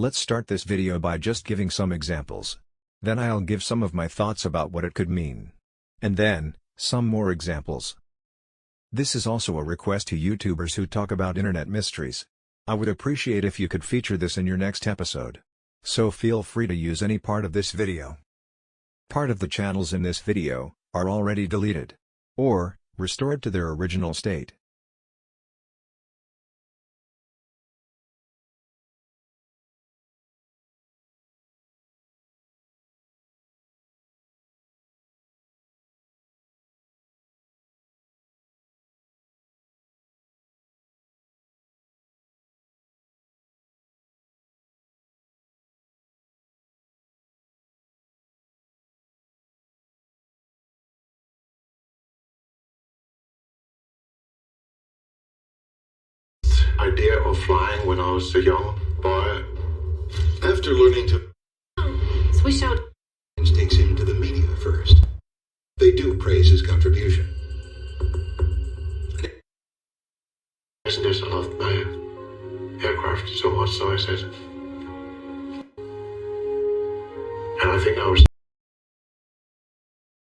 Let's start this video by just giving some examples. Then I'll give some of my thoughts about what it could mean. And then, some more examples. This is also a request to YouTubers who talk about internet mysteries. I would appreciate if you could feature this in your next episode. So feel free to use any part of this video. Part of the channels in this video are already deleted or restored to their original state. Idea of flying when I was a young boy. After learning to So we showed takes him to the media first. They do praise his contribution. Isn't this I loved my aircraft so much, so I said. And I think I was.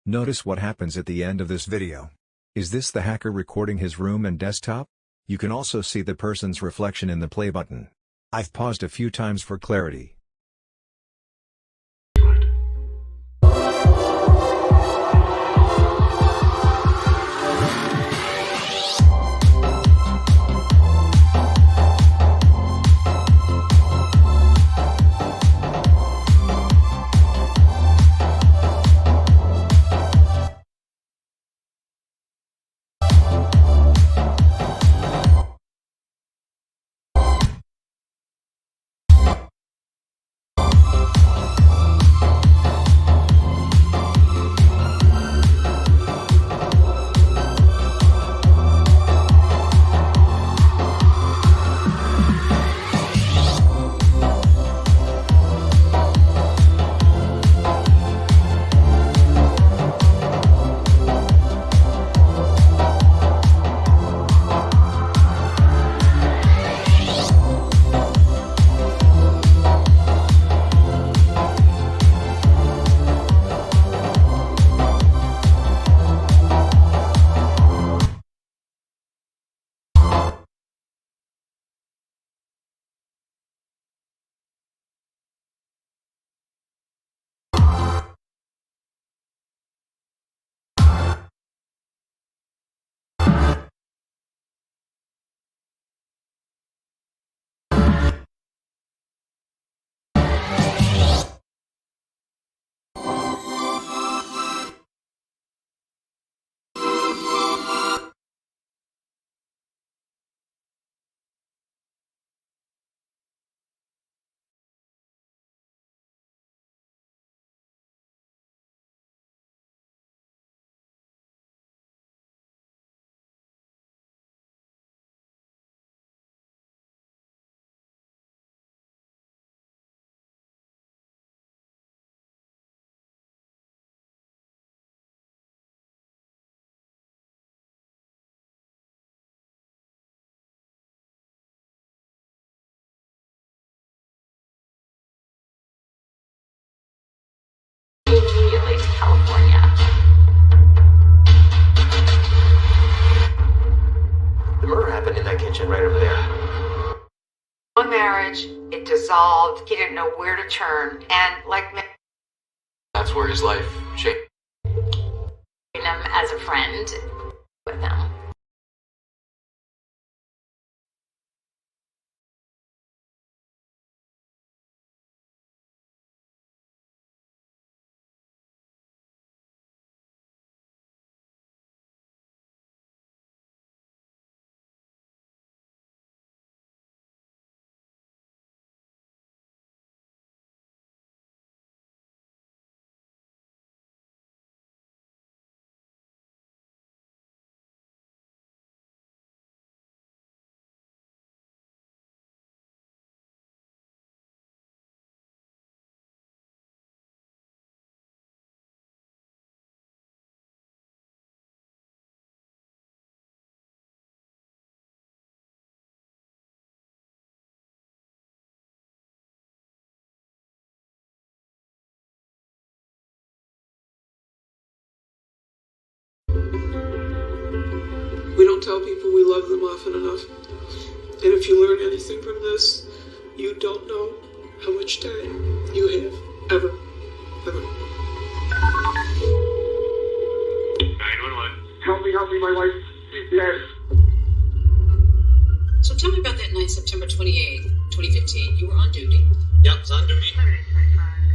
Notice what happens at the end of this video. Is this the hacker recording his room and desktop? You can also see the person's reflection in the play button. I've paused a few times for clarity. immediately to California. The murder happened in that kitchen right over there. One marriage, it dissolved. He didn't know where to turn, and like me, That's where his life changed. Him as a friend with them. don't tell people we love them often enough. And if you learn anything from this, you don't know how much time you have. Ever. 911. Help me, my wife. She's dead. So tell me about that night, September 28th, 2015. You were on duty. Yep, I was on duty.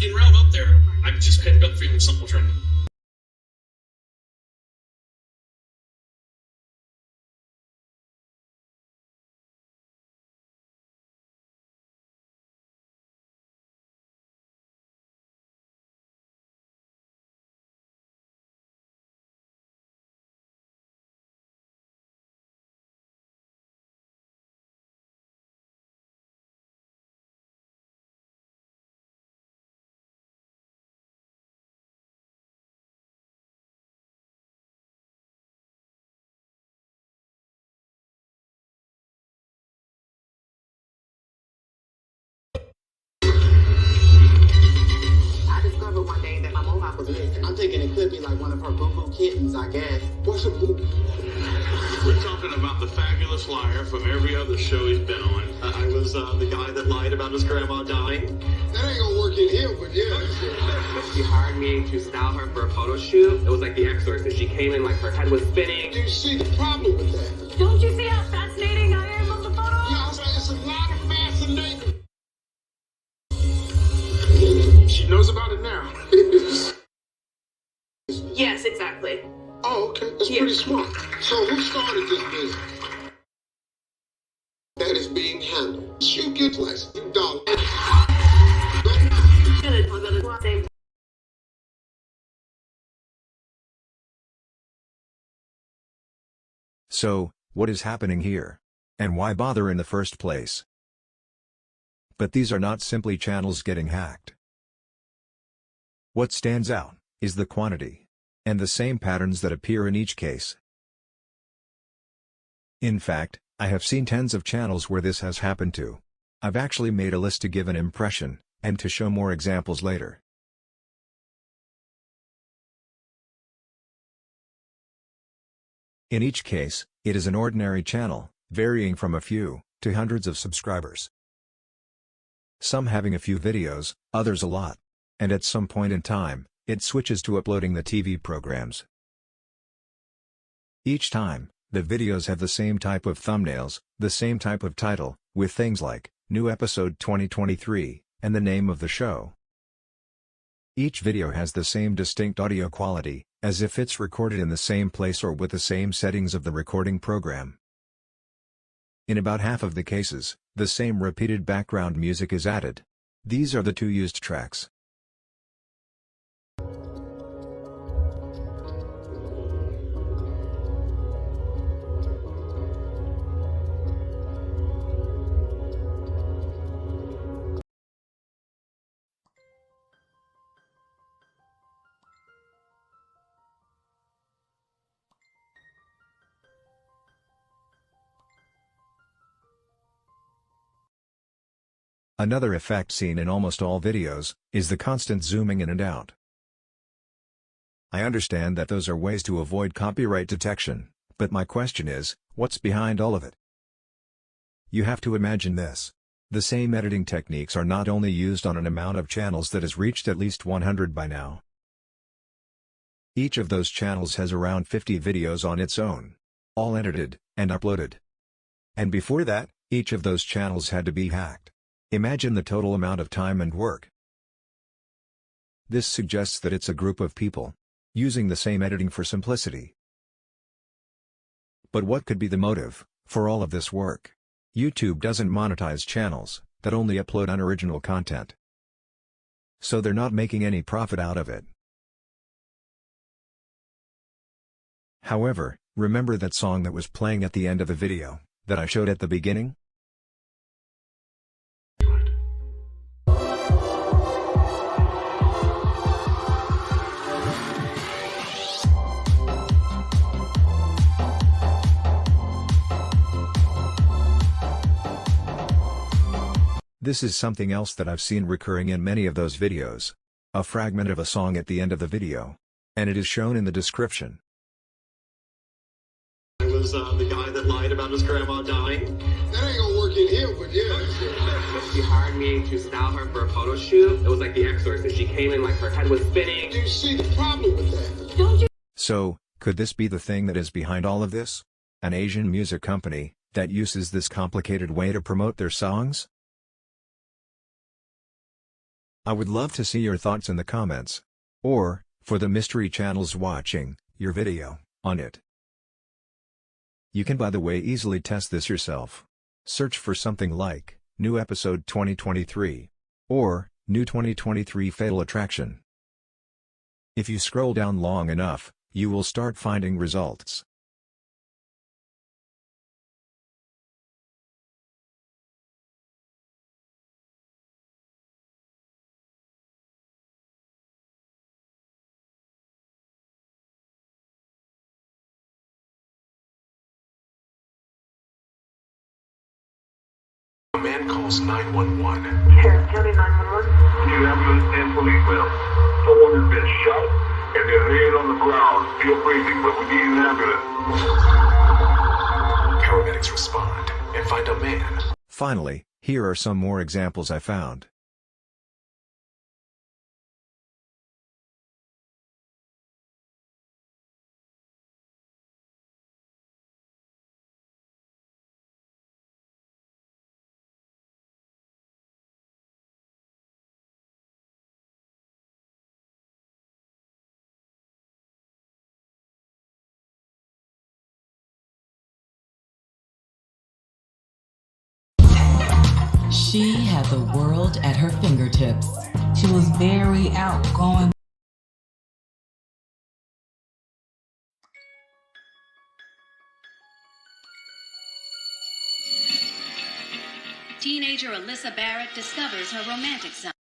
En route up there, I just ended up feeling something was wrong. One day that my mohawk was missing. I'm thinking it could be like one of her boo-boo kittens, I guess. What's a boo? We're talking about the fabulous liar from every other show he's been on. I was the guy that lied about his grandma dying. That ain't gonna work in here, but yeah. She hired me to style her for a photo shoot. It was like The Exorcist. She came in like her head was spinning. Do you see the problem with that? Don't you see how fascinating I am on the photo? Yeah, it's a lot of fascinating. She knows about it now. Yes, exactly. Oh, okay. That's pretty smart. So who started this business? That is being handled. You get less, you dollar. So, what is happening here? And why bother in the first place? But these are not simply channels getting hacked. What stands out is the quantity, and the same patterns that appear in each case. In fact, I have seen tens of channels where this has happened to. I've actually made a list to give an impression, and to show more examples later. In each case, it is an ordinary channel, varying from a few to hundreds of subscribers. Some having a few videos, others a lot. And at some point in time, it switches to uploading the TV programs. Each time, the videos have the same type of thumbnails, the same type of title, with things like, New Episode 2023, and the name of the show. Each video has the same distinct audio quality, as if it's recorded in the same place or with the same settings of the recording program. In about half of the cases, the same repeated background music is added. These are the two used tracks. Another effect seen in almost all videos, is the constant zooming in and out. I understand that those are ways to avoid copyright detection, but my question is, what's behind all of it? You have to imagine this. The same editing techniques are not only used on an amount of channels that has reached at least 100 by now. Each of those channels has around 50 videos on its own, all edited and uploaded. And before that, each of those channels had to be hacked. Imagine the total amount of time and work. This suggests that it's a group of people, using the same editing for simplicity. But what could be the motive for all of this work? YouTube doesn't monetize channels that only upload unoriginal content. So they're not making any profit out of it. However, remember that song that was playing at the end of the video, that I showed at the beginning? This is something else that I've seen recurring in many of those videos. A fragment of a song at the end of the video. And it is shown in the description. I was was the guy that lied about his grandma dying. That ain't gonna work in here, but yeah. She hired me to style her for a photo shoot. It was like The Exorcist. She came in like her head was spinning. Do you see the problem with that? So, could this be the thing that is behind all of this? An Asian music company that uses this complicated way to promote their songs? I would love to see your thoughts in the comments. Or, for the mystery channels watching, your video on it. You can, by the way, easily test this yourself. Search for something like New Episode 2023 or New 2023 Fatal Attraction. If you scroll down long enough, you will start finding results. A man calls 911. Sheriff County 911. New ambulance and police will. Someone has been shot and they're laying on the ground. Feel crazy, but we need an ambulance. Paramedics respond and find a man. Finally, here are some more examples I found. She had the world at her fingertips. She was very outgoing. Teenager Alyssa Barrett discovers her romantic side.